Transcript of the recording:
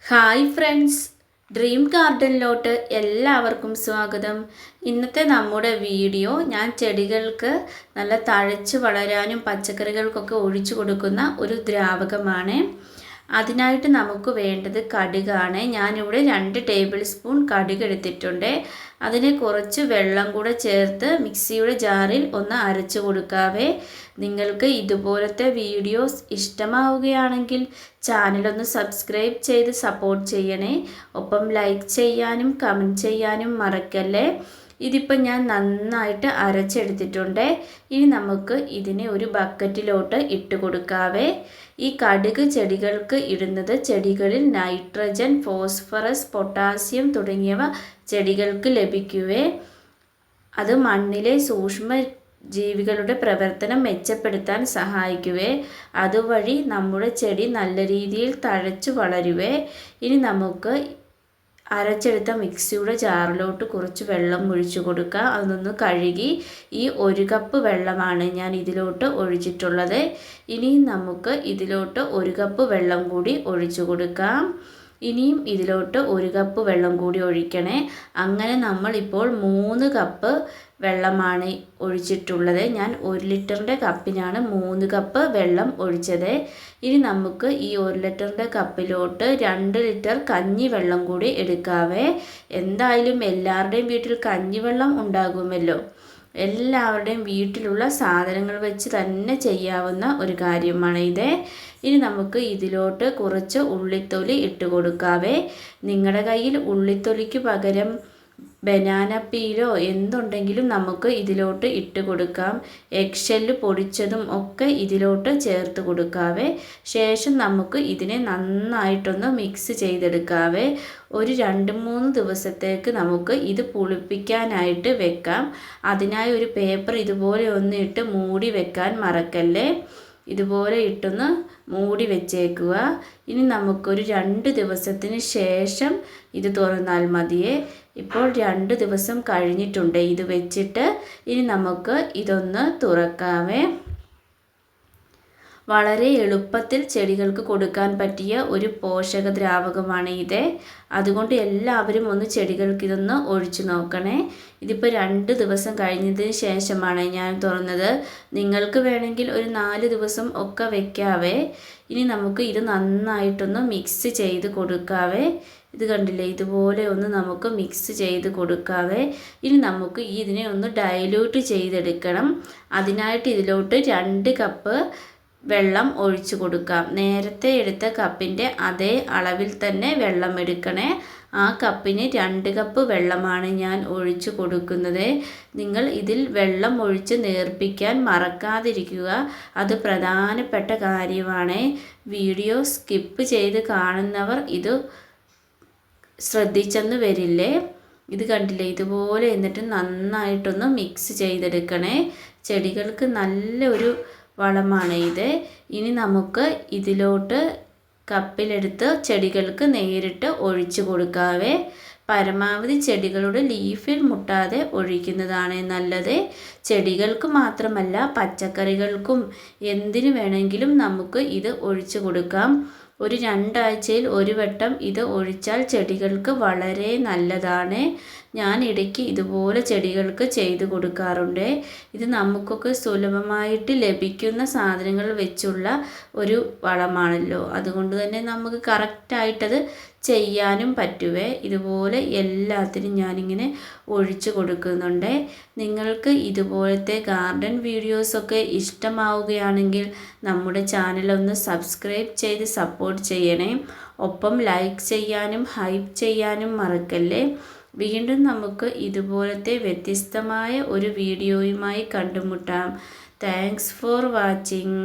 Hi friends, dream ഗാർഡനിലോട്ട് എല്ലാവർക്കും സ്വാഗതം. ഇന്നത്തെ നമ്മുടെ വീഡിയോ ഞാൻ ചെടികൾക്ക് നല്ല തഴച്ച് വളരാനും പച്ചക്കറികൾക്കൊക്കെ ഒഴിച്ചു കൊടുക്കുന്ന ഒരു ദ്രാവകമാണ്. അതിനായിട്ട് നമുക്ക് വേണ്ടത് കടുകാണ്. ഞാനിവിടെ 2 ടേബിൾ സ്പൂൺ കടുക് എടുത്തിട്ടുണ്ട്. അതിനെ കുറച്ച് വെള്ളം കൂടെ ചേർത്ത് മിക്സിയുടെ ജാറിൽ ഒന്ന് അരച്ചു കൊടുക്കാവേ. നിങ്ങൾക്ക് ഇതുപോലത്തെ വീഡിയോസ് ഇഷ്ടമാവുകയാണെങ്കിൽ ചാനലൊന്ന് സബ്സ്ക്രൈബ് ചെയ്ത് സപ്പോർട്ട് ചെയ്യണേ. ഒപ്പം ലൈക്ക് ചെയ്യാനും കമൻറ്റ് ചെയ്യാനും മറക്കല്ലേ. ഇതിപ്പോൾ ഞാൻ നന്നായിട്ട് അരച്ചെടുത്തിട്ടുണ്ട്. ഇനി നമുക്ക് ഇതിനെ ഒരു ബക്കറ്റിലോട്ട് ഇട്ട് കൊടുക്കാവേ. ഈ കടുക് ചെടികൾക്ക് ഇടുന്നത് ചെടികളിൽ നൈട്രജൻ, ഫോസ്ഫറസ്, പൊട്ടാസ്യം തുടങ്ങിയവ ചെടികൾക്ക് ലഭിക്കുവേ. അത് മണ്ണിലെ സൂക്ഷ്മ ജീവികളുടെ പ്രവർത്തനം മെച്ചപ്പെടുത്താൻ സഹായിക്കുവേ. അതുവഴി നമ്മുടെ ചെടി നല്ല രീതിയിൽ തഴച്ചു വളരുവേ. ഇനി നമുക്ക് അരച്ചെടുത്ത മിക്സിയുടെ ജാറിലോട്ട് കുറച്ച് വെള്ളം ഒഴിച്ചു കൊടുക്കുക. അതൊന്ന് കഴുകി ഈ 1 കപ്പ് വെള്ളമാണ് ഞാൻ ഇതിലോട്ട് ഒഴിച്ചിട്ടുള്ളത്. ഇനി നമുക്ക് ഇതിലോട്ട് 1 കപ്പ് വെള്ളം കൂടി ഒഴിച്ചു കൊടുക്കാം. ഇനിയും ഇതിലോട്ട് 1 കപ്പ് വെള്ളം കൂടി ഒഴിക്കണേ. അങ്ങനെ നമ്മൾ ഇപ്പോൾ 3 കപ്പ് വെള്ളമാണ് ഒഴിച്ചിട്ടുള്ളത്. ഞാൻ 1 ലിറ്ററിൻ്റെ കപ്പിനാണ് 3 കപ്പ് വെള്ളം ഒഴിച്ചത്. ഇനി നമുക്ക് ഈ 1 ലിറ്ററിൻ്റെ കപ്പിലോട്ട് 2 ലിറ്റർ കഞ്ഞിവെള്ളം കൂടി എടുക്കാവേ. എന്തായാലും എല്ലാവരുടെയും വീട്ടിൽ കഞ്ഞിവെള്ളം ഉണ്ടാകുമല്ലോ. എല്ലാവരുടെയും വീട്ടിലുള്ള സാധനങ്ങൾ വെച്ച് തന്നെ ചെയ്യാവുന്ന ഒരു കാര്യമാണ് ഇത്. ഇനി നമുക്ക് ഇതിലോട്ട് കുറച്ച് ഉള്ളിത്തൊലി ഇട്ട് കൊടുക്കാവേ. നിങ്ങളുടെ കയ്യിൽ ഉള്ളിത്തൊലിക്ക് പകരം ബനാന പീലോ എന്തുണ്ടെങ്കിലും നമുക്ക് ഇതിലോട്ട് ഇട്ട് കൊടുക്കാം. എഗ്ഷെല്ല് പൊടിച്ചതും ഒക്കെ ഇതിലോട്ട് ചേർത്ത് കൊടുക്കാവേ. ശേഷം നമുക്ക് ഇതിനെ നന്നായിട്ടൊന്ന് മിക്സ് ചെയ്തെടുക്കാവേ. ഒരു 2-3 ദിവസത്തേക്ക് നമുക്ക് ഇത് പുളിപ്പിക്കാനായിട്ട് വെക്കാം. അതിനായി ഒരു പേപ്പർ ഇതുപോലെ ഒന്ന് ഇട്ട് മൂടി വെക്കാൻ മറക്കല്ലേ. ഇതുപോലെ ഇട്ടൊന്ന് മൂടി വെച്ചേക്കുക. ഇനി നമുക്കൊരു 2 ദിവസത്തിന് ശേഷം ഇത് തുറന്നാൽ മതിയേ. ഇപ്പോൾ 2 ദിവസം കഴിഞ്ഞിട്ടുണ്ട് ഇത് വെച്ചിട്ട്. ഇനി നമുക്ക് ഇതൊന്ന് തുറക്കാമേ. വളരെ എളുപ്പത്തിൽ ചെടികൾക്ക് കൊടുക്കാൻ പറ്റിയ ഒരു പോഷക ദ്രാവകമാണ് ഇത്. അതുകൊണ്ട് എല്ലാവരും ഒന്ന് ചെടികൾക്ക് ഇതൊന്ന് ഒഴിച്ചു നോക്കണേ. ഇതിപ്പോൾ 2 ദിവസം കഴിഞ്ഞതിന് ശേഷമാണ് ഞാൻ തുറന്നത്. നിങ്ങൾക്ക് വേണമെങ്കിൽ ഒരു 4 ദിവസം ഒക്കെ വെക്കാവേ. ഇനി നമുക്ക് ഇത് നന്നായിട്ടൊന്ന് മിക്സ് ചെയ്ത് കൊടുക്കാവേ. ഇത് കണ്ടില്ലേ, ഇതുപോലെ ഒന്ന് നമുക്ക് മിക്സ് ചെയ്ത് കൊടുക്കാവേ. ഇനി നമുക്ക് ഇതിനെ ഒന്ന് ഡൈല്യൂട്ട് ചെയ്തെടുക്കണം. അതിനായിട്ട് ഇതിലോട്ട് 2 കപ്പ് വെള്ളം ഒഴിച്ചു കൊടുക്കാം. നേരത്തെ എടുത്ത കപ്പിൻ്റെ അതേ അളവിൽ തന്നെ വെള്ളം എടുക്കണേ. ആ കപ്പിന് 2 കപ്പ് വെള്ളമാണ് ഞാൻ ഒഴിച്ചു കൊടുക്കുന്നത്. നിങ്ങൾ ഇതിൽ വെള്ളം ഒഴിച്ച് നേർപ്പിക്കാൻ മറക്കാതിരിക്കുക. അത് പ്രധാനപ്പെട്ട കാര്യമാണ്. വീഡിയോ സ്കിപ്പ് ചെയ്ത് കാണുന്നവർ ഇത് ശ്രദ്ധിച്ചെന്ന് വരില്ലേ. ഇത് കണ്ടില്ലേ, ഇതുപോലെ എന്നിട്ട് നന്നായിട്ടൊന്ന് മിക്സ് ചെയ്തെടുക്കണേ. ചെടികൾക്ക് നല്ലൊരു വളമാണ് ഇത്. ഇനി നമുക്ക് ഇതിലോട്ട് കപ്പിലെടുത്ത് ചെടികൾക്ക് നേരിട്ട് ഒഴിച്ചു കൊടുക്കാവേ. പരമാവധി ചെടികളുടെ ലീഫിൽ മുട്ടാതെ ഒഴിക്കുന്നതാണ് നല്ലത്. ചെടികൾക്ക് മാത്രമല്ല പച്ചക്കറികൾക്കും എന്തിനു വേണമെങ്കിലും നമുക്ക് ഇത് ഒഴിച്ചു കൊടുക്കാം. ഒരു 2 ആഴ്ചയിൽ 1 വട്ടം ഇത് ഒഴിച്ചാൽ ചെടികൾക്ക് വളരെ നല്ലതാണ്. ഞാൻ ഇടയ്ക്ക് ഇതുപോലെ ചെടികൾക്ക് ചെയ്തു കൊടുക്കാറുണ്ട്. ഇത് നമുക്കൊക്കെ സുലഭമായിട്ട് ലഭിക്കുന്ന സാധനങ്ങൾ വെച്ചുള്ള ഒരു വളമാണല്ലോ. അതുകൊണ്ട് തന്നെ നമുക്ക് കറക്റ്റായിട്ടത് ചെയ്യാനും പറ്റുവേ. ഇതുപോലെ എല്ലാത്തിനും ഞാനിങ്ങനെ ഒഴിച്ചു കൊടുക്കുന്നുണ്ട്. നിങ്ങൾക്ക് ഇതുപോലത്തെ ഗാർഡൻ വീഡിയോസൊക്കെ ഇഷ്ടമാവുകയാണെങ്കിൽ നമ്മുടെ ചാനലൊന്ന് സബ്സ്ക്രൈബ് ചെയ്ത് സപ്പോർട്ട് ചെയ്യണേ. ഒപ്പം ലൈക്ക് ചെയ്യാനും ഹൈപ്പ് ചെയ്യാനും മറക്കല്ലേ. വീണ്ടും നമുക്ക് ഇതുപോലത്തെ വ്യത്യസ്തമായ ഒരു വീഡിയോയുമായി കണ്ടുമുട്ടാം. Thanks for watching.